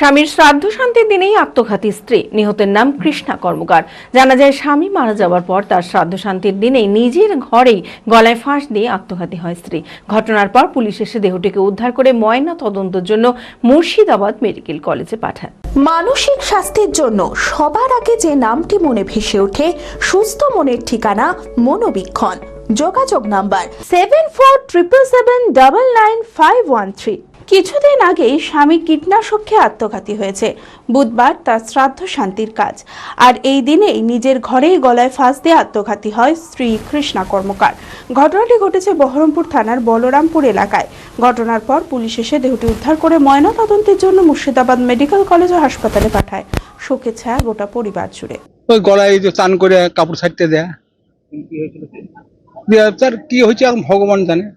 স্বামীর শ্রাদ্ধ শান্তির দিনেই আত্মঘাতী স্ত্রী। নিহতের নাম কৃষ্ণা কর্মকার। জানা যায়, স্বামী মারা যাওয়ার পর তার শ্রাদ্ধ শান্তির দিনেই নিজের ঘরেই গলায় ফাঁস দিয়ে আত্মঘাতী হয় স্ত্রী। ঘটনার পর পুলিশ এসে দেহটিকে উদ্ধার করে ময়না তদন্তের জন্য মুর্শিদাবাদ মেডিকেল কলেজে পাঠায়। মানসিক স্বাস্থ্যের জন্য সবার আগে যে নামটি মনে ভেসে ওঠে, সুস্থ মনের ঠিকানা মনোবীক্ষণ। যোগাযোগ নাম্বার 7477799513। কিছুদিন আগেই স্বামী কীটনাশক খেয়ে আত্মঘাতী হয়েছে। বুধবার তার শ্রাদ্ধ শান্তির কাজ, আর এই দিনেই নিজের ঘরেই গলায় ফাঁস দিয়ে আত্মঘাতী হয় স্ত্রী কৃষ্ণা কর্মকার। ঘটনাটি ঘটেছে বহরমপুর থানার বলরামপুর এলাকায়। ঘটনার পর পুলিশ এসে দেহটি উদ্ধার করে ময়না তদন্তের জন্য মুর্শিদাবাদ মেডিকেল কলেজ ও হাসপাতালে পাঠায়। শোকের ছায়া গোটা পরিবার জুড়ে। ওই গলায় চান করে কাপড় ছাড়তে দেয়া, তার কি হয়েছে এখন ভগবান জানে।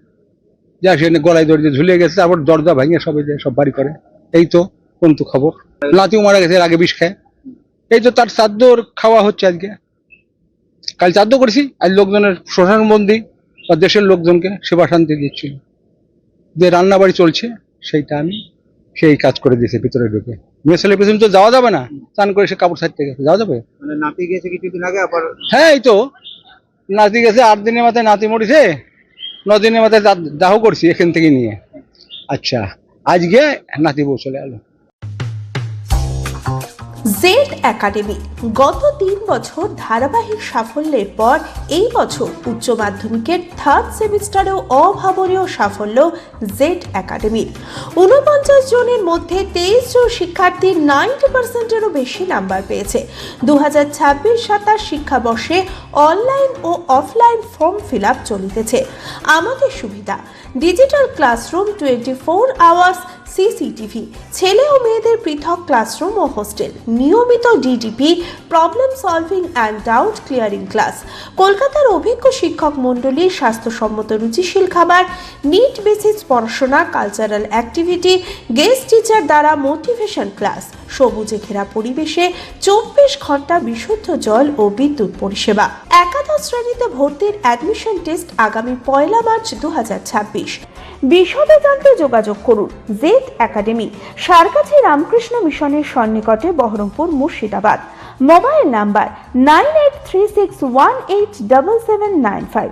যা সেখানে গলায় দড়িতে ঝুলে গেছে, তারপর দরজা ভাঙিয়ে সবাই সব বাড়ি করে। এই তো কোন তো খবর, নাতিও মারা গেছে আগে বিষ খায়। এই তো তার শ্রাদ্ধ খাওয়া হচ্ছে আজকে। কাল শ্রাদ্ধ করেছি, আজ লোকজনের শ্মশানবন্দি বা দেশের লোকজনকে সেবা শান্তি দিচ্ছিল, যে রান্না বাড়ি চলছে সেইটা আমি সেই কাজ করে দিয়েছি। ভিতরে ঢুকে মেয়ে ছেলে পেছনে তো যাওয়া যাবে না, চান করে সে কাপড় ছাড়তে গেছে, যাওয়া যাবে? মানে নাতি গেছে কিছুদিন আগে, আবার হ্যাঁ এই তো নাতি গেছে, 8 দিনের মাথায় নাতি মরেছে, 9 দিনের মাথায় দাহ করছি এখান থেকে নিয়ে। আচ্ছা, আজকে নাতি বউ চলে এলো। জেড একাডেমি গত 3 বছর ধারাবাহিক সাফল্যের পর এই বছর উচ্চ মাধ্যমিকের 3rd সেমিস্টারেও অভাবনীয় সাফল্য জেড একাডেমির। 49 জনের মধ্যে 23 জন শিক্ষার্থী 90%-এরও বেশি নাম্বার পেয়েছে। 2026-27 শিক্ষাবর্ষে অনলাইন ও অফলাইন ফর্ম ফিল আপ চলিতেছে। আমাদের সুবিধা: ডিজিটাল ক্লাসরুম, 24 আওয়ার্স সিসিটিভি, ছেলে ও মেয়েদের পৃথক ক্লাসরুম ও হোস্টেল, নিয়মিত DDP, problem solving and doubt clearing class, কলকাতার অভিজ্ঞ শিক্ষক মণ্ডলী, স্বাস্থ্যসম্মত রুচিশীল খাবার, নিট বেসিস পড়াশোনা, কালচারাল অ্যাক্টিভিটি, গেস্ট টিচার দ্বারা মোটিভেশন ক্লাস, সবুজে ঘেরা পরিবেশে 24 ঘন্টা বিশুদ্ধ জল ও বিদ্যুৎ পরিষেবা। একাদশ শ্রেণীতে ভর্তির অ্যাডমিশন টেস্ট আগামী 1 মার্চ 2026। বিশদে জানতে যোগাযোগ করুন। জেড একাডেমি, সারকাছি রামকৃষ্ণ মিশনের সন্নিকটে, বহরমপুর, মুর্শিদাবাদ। Mobile number 9836187795।